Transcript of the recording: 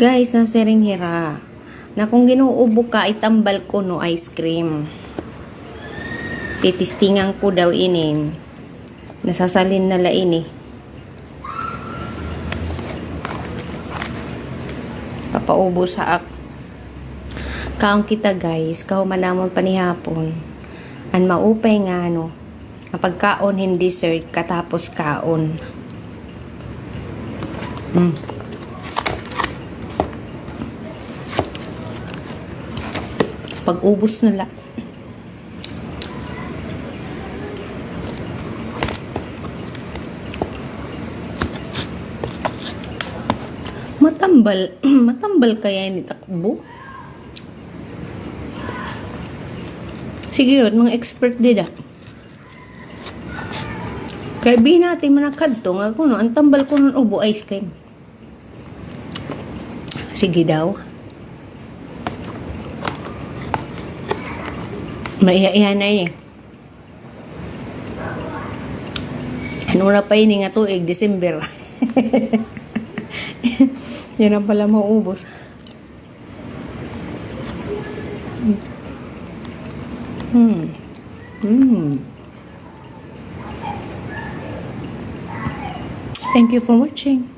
Guys, nasa ringhira na kung ginuubo ka, itambal ko no ice cream. Titistingan ko daw inin. Nasasalin na lain eh. Papaubo sa ak. Kaong kita guys, kahumanamon panihapon. An maupay nga no. Kapag kaon hindi dessert, katapos kaon. Pag-ubos na la. Matambal kaya ni takbo. Sige yun, mga expert dida. Kaya natin manakad to nga kuno, ang tambal ko ng ubo ice cream. Sige daw. Maiya-iya na yun eh. Ano na pa yun nga tuig, December. Yan ang pala maubos. Thank you for watching.